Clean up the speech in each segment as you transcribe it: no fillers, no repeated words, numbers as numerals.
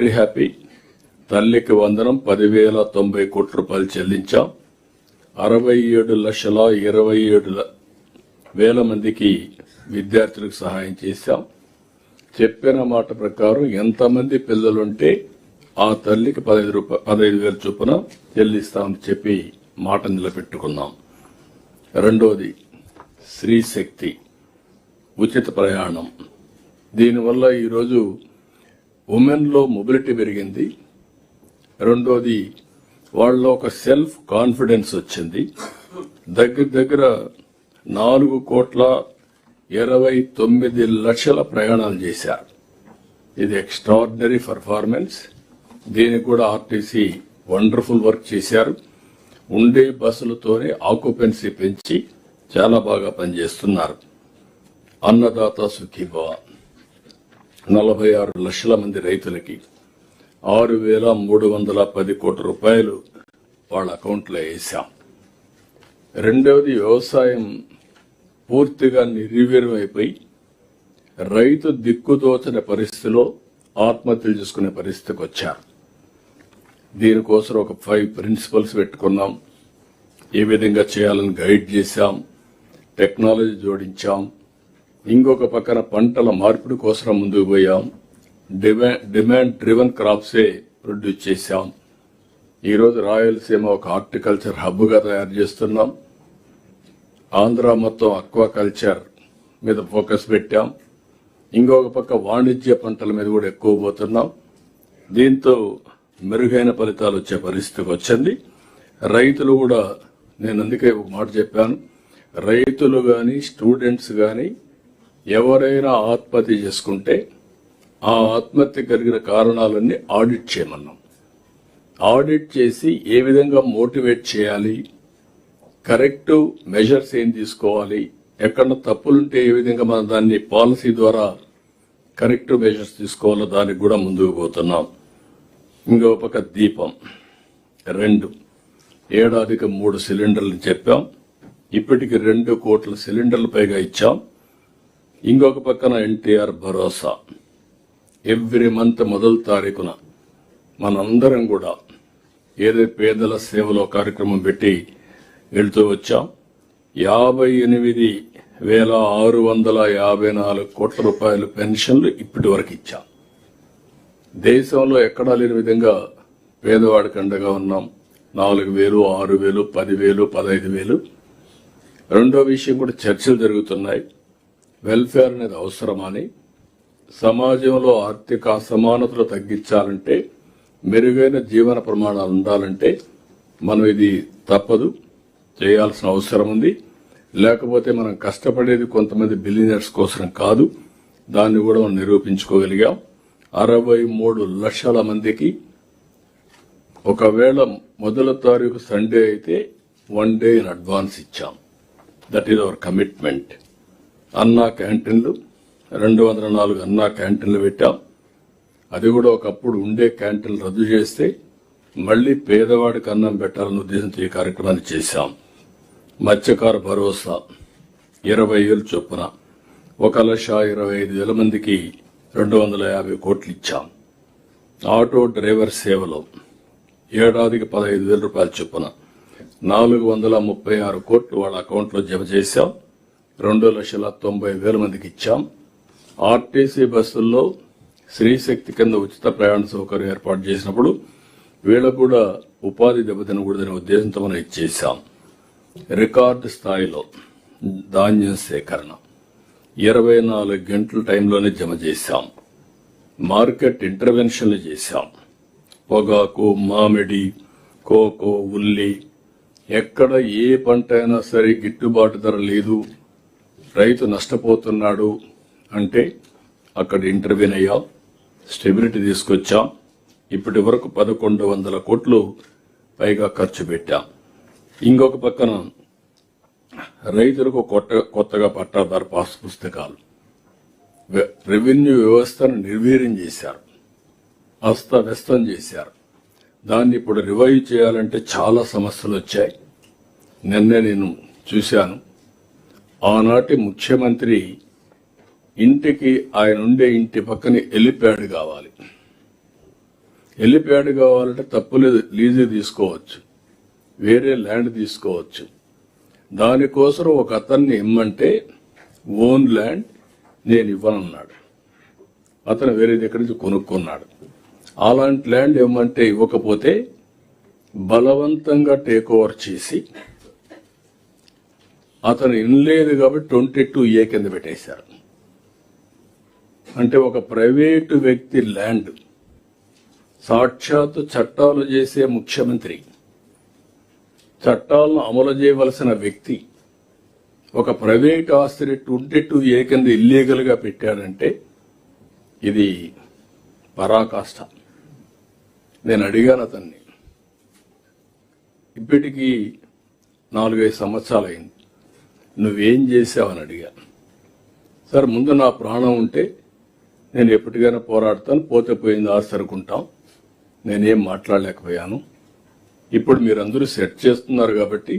Very happy. తల్లికి వందనం 10,090 కోట్ల రూపాయలు చెల్లించాం. 67,27,000 మందికి విద్యార్థులకు సహాయం చేశాం. చెప్పిన మాట ప్రకారం ఎంతమంది పిల్లలుంటే ఆ తల్లికి 15,000 చొప్పున చెల్లిస్తామని చెప్పి మాట నిలబెట్టుకున్నాం. రెండోది శ్రీశక్తి ఉచిత ప్రయాణం. దీనివల్ల ఈరోజు ఉమెన్ లో మొబిలిటీ పెరిగింది. రెండోది వాళ్ళలో ఒక సెల్ఫ్ కాన్ఫిడెన్స్ వచ్చింది. దగ్గర 4,29,00,000 ప్రయాణాలు చేశారు. ఇది ఎక్స్ట్రాడినరీ పర్ఫార్మెన్స్. దీనికి కూడా ఆర్టీసీ వండర్ఫుల్ వర్క్ చేశారు. ఉండే బస్సులతోనే ఆక్యుపెన్సీ పెంచి చాలా బాగా పనిచేస్తున్నారు. అన్నదాత సుఖీభవ 46 లక్షల మంది రైతులకి 6,310 కోట్ల రూపాయలు వాళ్ళ అకౌంట్లో వేశాం. రెండవది వ్యవసాయం పూర్తిగా నిర్వీర్యమైపోయి రైతు దిక్కుదోచని పరిస్థితిలో ఆత్మహత్యలు చేసుకునే పరిస్థితికి వచ్చారు. దీనికోసం ఒక 5 ప్రిన్సిపల్స్ పెట్టుకున్నాం. ఏ విధంగా చేయాలని గైడ్ చేశాం. టెక్నాలజీ జోడించాం. ఇంకొక పక్కన పంటల మార్పిడి కోసం ముందుకు పోయాం. డిమాండ్ డ్రివన్ క్రాప్సే ప్రొడ్యూస్ చేశాం. ఈరోజు రాయలసీమ ఒక హార్టికల్చర్ హబ్ గా తయారు చేస్తున్నాం. ఆంధ్ర మొత్తం అక్వాకల్చర్ మీద ఫోకస్ పెట్టాం. ఇంకొక పక్క వాణిజ్య పంటల మీద కూడా ఎక్కువ పోతున్నాం. దీంతో మెరుగైన ఫలితాలు వచ్చే పరిస్థితికి వచ్చింది. రైతులు కూడా, నేను అందుకే ఒక మాట చెప్పాను, రైతులు గాని స్టూడెంట్స్ గాని ఎవరైనా ఆత్మహత్య చేసుకుంటే ఆ ఆత్మహత్య కలిగిన కారణాలన్నీ ఆడిట్ చేయమన్నాం. ఆడిట్ చేసి ఏ విధంగా మోటివేట్ చేయాలి, కరెక్టివ్ మెజర్స్ ఏం తీసుకోవాలి, ఎక్కడ తప్పులుంటే ఏ విధంగా మనం దాన్ని పాలసీ ద్వారా కరెక్టివ్ మెజర్స్ తీసుకోవాలో దానికి కూడా ముందుకు పోతున్నాం. ఇంకో పక్క దీపం 2 ఏడాదికి 3 సిలిండర్లు చెప్పాం. ఇప్పటికి 2 కోట్ల సిలిండర్లు పైగా ఇచ్చాం. ఇంకొక పక్కన ఎన్టీఆర్ భరోసా ఎవ్రీ మంత్ మొదటి తారీఖున మనందరం కూడా ఏదైతే పేదల సేవలో కార్యక్రమం పెట్టి వెళ్తూ వచ్చాం. 58,654 కోట్ల రూపాయలు పెన్షన్లు ఇప్పటి వరకు ఇచ్చాం. దేశంలో ఎక్కడా లేని విధంగా పేదవాడికి అండగా ఉన్నాం. 4,000, 6,000, 10,000, 15,000. రెండో విషయం కూడా చర్చలు జరుగుతున్నాయి. వెల్ఫేర్ అనేది అవసరమని, సమాజంలో ఆర్థిక అసమానతలు తగ్గించాలంటే, మెరుగైన జీవన ప్రమాణాలు ఉండాలంటే మనం ఇది తప్పదు, చేయాల్సిన అవసరం ఉంది. లేకపోతే మనం కష్టపడేది కొంతమంది బిలియనర్స్ కోసం కాదు. దాన్ని కూడా మనం నిరూపించుకోగలిగాం. 63 లక్షల మందికి ఒకవేళ మొదటి తారీఖు సండే అయితే 1 డే ఇన్ అడ్వాన్స్ ఇచ్చాం. That is our commitment. అన్నా క్యాంటీన్లు 204 అన్నా క్యాంటీన్లు పెట్టాం. అది కూడా ఒకప్పుడు ఉండే క్యాంటీన్లు రద్దు చేస్తే మళ్లీ పేదవాడికి అన్నం పెట్టాలన్న ఉద్దేశంతో ఈ కార్యక్రమాన్ని చేశాం. మత్స్యకార భరోసా 20,000 చొప్పున 1,25,000 మందికి 250 కోట్లు ఇచ్చాం. ఆటో డ్రైవర్ సేవలో ఏడాదికి 15,000 రూపాయల చొప్పున 436 కోట్లు వాళ్ళ అకౌంట్లో జమ చేశాం. 2,90,000 మందికి ఇచ్చాం. ఆర్టీసీ బస్సుల్లో శ్రీశక్తి కింద ఉచిత ప్రయాణ సౌకర్యం ఏర్పాటు చేసినప్పుడు వీళ్ళకు కూడా ఉపాధి దెబ్బతినకూడదనే ఉద్దేశంతో మనం ఇచ్చేశాం. రికార్డు స్థాయిలో ధాన్యం సేకరణ 24 గంటల టైంలోనే జమ చేశాం. మార్కెట్ ఇంటర్వెన్షన్లు చేశాం. పొగాకు, మామిడి, కోకో, ఉల్లి ఎక్కడ ఏ పంట అయినా సరే గిట్టుబాటు ధర లేదు, రైతు నష్టపోతున్నాడు అంటే అక్కడ ఇంటర్వ్యూన్ అయ్యాం. స్టెబిలిటీ తీసుకొచ్చాం. ఇప్పటి వరకు 1,100 కోట్లు పైగా ఖర్చు పెట్టాం. ఇంకొక పక్కన రైతులకు కొత్తగా పట్టాదారు పాస్ పుస్తకాలు, రెవెన్యూ వ్యవస్థను నిర్వీర్యం చేశారు, అస్తవ్యస్తం చేశారు. దాన్ని ఇప్పుడు రివైవ్ చేయాలంటే చాలా సమస్యలు వచ్చాయి. నిన్నే నేను చూశాను. ఆనాటి ముఖ్యమంత్రి ఇంటికి ఆయన ఉండే ఇంటి పక్కన హెలిప్యాడ్ కావాలి. హెలిప్యాడ్ కావాలంటే తప్పులేదు, లీజు తీసుకోవచ్చు, వేరే ల్యాండ్ తీసుకోవచ్చు. దానికోసం ఒక అతన్ని ఇమ్మంటే ఓన్ ల్యాండ్ నేను ఇవ్వనన్నాడు. అతను వేరే దగ్గర నుంచి కొనుక్కున్నాడు. అలాంటి ల్యాండ్ ఇవ్వమంటే ఇవ్వకపోతే బలవంతంగా టేక్ ఓవర్ చేసి అతను ఇనలేదు కాబట్టి 22A కింద పెట్టేశారు. అంటే ఒక ప్రైవేటు వ్యక్తి ల్యాండ్, సాక్షాత్తు చట్టాలు చేసే ముఖ్యమంత్రి, చట్టాలను అమలు చేయవలసిన వ్యక్తి ఒక ప్రైవేట్ ఆస్తిని 22A కింద ఇల్లీగల్ గా పెట్టాడంటే ఇది పరాకాష్ట. నేను అడిగాను అతన్ని, ఇప్పటికీ 4-5 సంవత్సరాలు అయింది, నువ్వేం చేశావని అడిగాను. సార్, ముందు నా ప్రాణం ఉంటే నేను ఎప్పటికైనా పోరాడతాను, పోతే పోయింది ఆస్తి అనుకుంటాం, నేనేం మాట్లాడలేకపోయాను. ఇప్పుడు మీరందరూ సెట్ చేస్తున్నారు కాబట్టి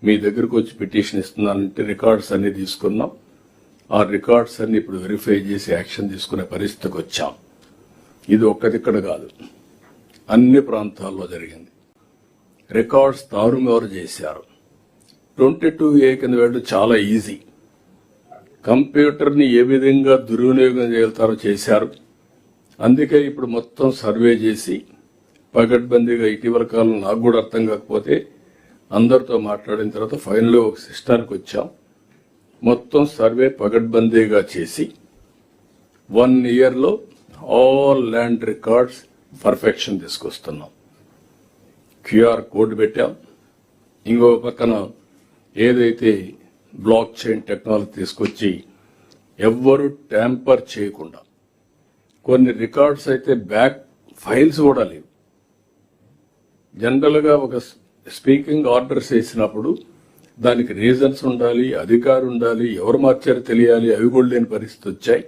మీ దగ్గరకు వచ్చి పిటిషన్ ఇస్తున్నానంటే రికార్డ్స్ అన్ని తీసుకున్నాం. ఆ రికార్డ్స్ అన్ని ఇప్పుడు వెరిఫై చేసి యాక్షన్ తీసుకునే పరిస్థితికి వచ్చాం. ఇది ఒక్కదిక్కడ కాదు, అన్ని ప్రాంతాల్లో జరిగింది. రికార్డ్స్ తారుమారు చేశారు. 22A కింద వెళ్ళడం చాలా ఈజీ. కంప్యూటర్ని ఏ విధంగా దుర్వినియోగం చేస్తారో చేశారు. అందుకే ఇప్పుడు మొత్తం సర్వే చేసి పగడ్బందీగా, ఇటీవల కాలం నాకు కూడా అర్థం కాకపోతే అందరితో మాట్లాడిన తర్వాత ఫైనల్ ఒక సిస్టానికి వచ్చాం. మొత్తం సర్వే పగడ్బందీగా చేసి 1 yearలో ఆల్ ల్యాండ్ రికార్డ్స్ పర్ఫెక్షన్ తీసుకొస్తున్నాం. క్యూఆర్ కోడ్ పెట్టాం. ఇంకో పక్కన ఏదైతే బ్లాక్ చైన్ టెక్నాలజీ తీసుకొచ్చి ఎవ్వరూ ట్యాంపర్ చేయకుండా, కొన్ని రికార్డ్స్ అయితే బ్యాక్ ఫైల్స్ కూడా లేవు. జనరల్ గా ఒక స్పీకింగ్ ఆర్డర్స్ వేసినప్పుడు దానికి రీజన్స్ ఉండాలి, అధికారం ఉండాలి, ఎవరు మార్చారో తెలియాలి. అవి కూడా లేని పరిస్థితి వచ్చాయి.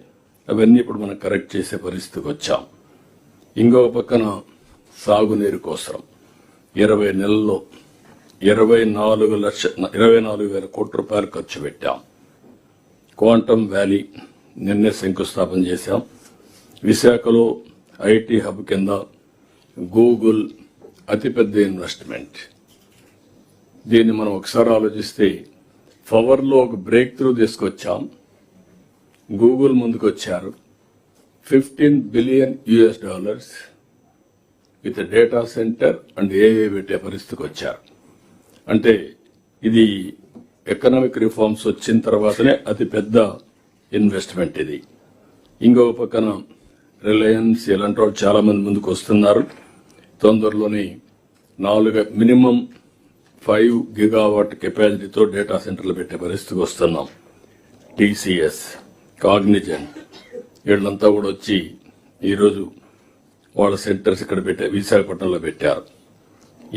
అవన్నీ ఇప్పుడు మనం కరెక్ట్ చేసే పరిస్థితికి వచ్చాం. ఇంకొక పక్కన సాగునీరు కోసం 20 నెలల్లో 24,000 కోట్ల రూపాయలు ఖర్చు పెట్టాం. క్వాంటమ్ వ్యాలీ నిన్నే శంకుస్థాపన చేశాం. విశాఖలో ఐటీ హబ్ కింద గూగుల్ అతిపెద్ద ఇన్వెస్ట్మెంట్. దీన్ని మనం ఒకసారి ఆలోచిస్తే పవర్లో ఒక బ్రేక్ త్రూ తీసుకొచ్చాం. గూగుల్ ముందుకు వచ్చారు. $15 billion with data centre and AI పెట్టే పరిస్థితికి వచ్చారు. అంటే ఇది ఎకనామిక్ రిఫార్మ్స్ వచ్చిన తర్వాతనే అతి పెద్ద ఇన్వెస్ట్మెంట్ ఇది. ఇంకొక పక్కన రిలయన్స్ ఇలాంటి వాళ్ళు చాలా మంది ముందుకు వస్తున్నారు. తొందరలోనే మినిమం 5 గిగావాట్ కెపాసిటీతో డేటా సెంటర్లు పెట్టే పరిస్థితికి వస్తున్నాం. TCS, కాగ్నిజెంట్ వీళ్ళంతా కూడా వచ్చి ఈరోజు వాళ్ళ సెంటర్స్ ఇక్కడ విశాఖపట్నంలో పెట్టారు.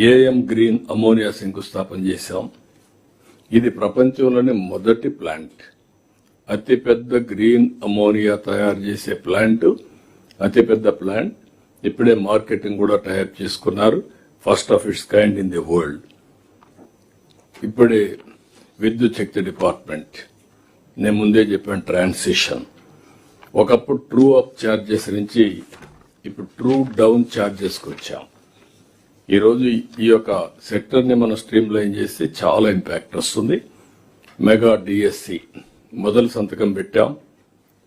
AM గ్రీన్ అమోనియా శంకుస్థాపన చేశాం. ఇది ప్రపంచంలోనే మొదటి ప్లాంట్, అతిపెద్ద గ్రీన్ అమోనియా తయారు చేసే ప్లాంట్, అతిపెద్ద ప్లాంట్. ఇప్పుడే మార్కెటింగ్ కూడా టైప్ చేసుకున్నారు. First of it's kind in the world. ఇప్పుడే విద్యుత్ శక్తి డిపార్ట్మెంట్, నేను ముందే చెప్పాను, ట్రాన్సిషన్. ఒకప్పుడు ట్రూ అప్ ఛార్జెస్ నుంచి ఇప్పుడు ట్రూ డౌన్ ఛార్జెస్కి వచ్చాం. ఈరోజు ఈ యొక్క సెక్టర్ని మనం స్ట్రీమ్ లైన్ చేస్తే చాలా ఇంపాక్ట్ వస్తుంది. మెగా డిఎస్సి మొదలు సంతకం పెట్టాం.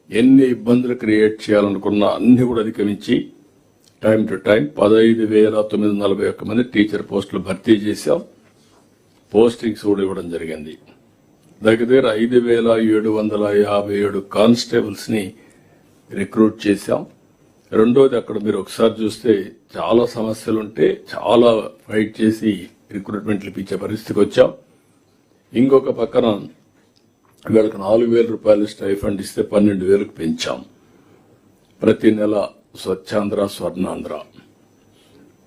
ఎన్ని ఇబ్బందులు క్రియేట్ చేయాలనుకున్నా అన్ని కూడా అధిగమించి టైం టు టైం 15,941 మంది టీచర్ పోస్టులు భర్తీ చేశాం. పోస్టింగ్స్ కూడా ఇవ్వడం జరిగింది. దగ్గర 5,757 కానిస్టేబుల్స్ ని రిక్రూట్ చేశాం. రెండోది, అక్కడ మీరు ఒకసారి చూస్తే చాలా సమస్యలుంటే చాలా ఫైట్ చేసి రిక్రూట్మెంట్లు ఇప్పించే పరిస్థితికి వచ్చాం. ఇంకొక పక్కన వీళ్ళకి 4,000 రూపాయలు స్టైఫండ్ ఇస్తే 12,000కు పెంచాం. ప్రతి నెల స్వచ్ఛాంధ్ర, స్వర్ణాంధ్ర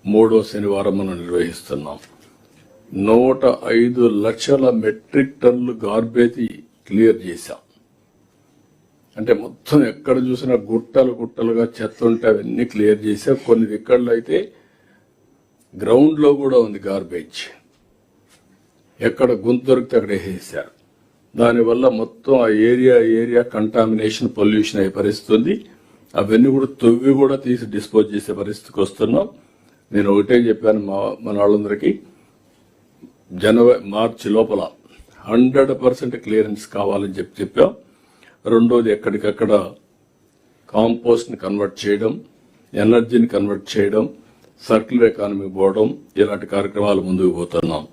3వ శనివారం మనం నిర్వహిస్తున్నాం. 105 లక్షల మెట్రిక్ టన్నులు గార్బేజ్ క్లియర్ చేశాం. అంటే మొత్తం ఎక్కడ చూసినా గుట్టలు గుట్టలుగా చెత్త ఉంటే అవన్నీ క్లియర్ చేశాం. కొన్ని రికార్డులు అయితే గ్రౌండ్ లో కూడా ఉంది గార్బేజ్. ఎక్కడ గుంత దొరికితే అక్కడ వేసేశారు. దానివల్ల మొత్తం ఆ ఏరియా కంటామినేషన్, పొల్యూషన్ అయి పరిస్థితుంది. అవన్నీ కూడా తొవ్వి కూడా తీసి డిస్పోజ్ చేసే పరిస్థితికి వస్తున్నాం. నేను ఒకటే చెప్పాను మన వాళ్ళందరికీ, మార్చి లోపల 100% క్లియరెన్స్ కావాలని చెప్పాం. రెండోది ఎక్కడికక్కడ కాంపోస్ట్ ని కన్వర్ట్ చేయడం, ఎనర్జీని కన్వర్ట్ చేయడం, సర్క్యులర్ ఎకానమీ పోవడం, ఇలాంటి కార్యక్రమాలు ముందుకు పోతున్నాం.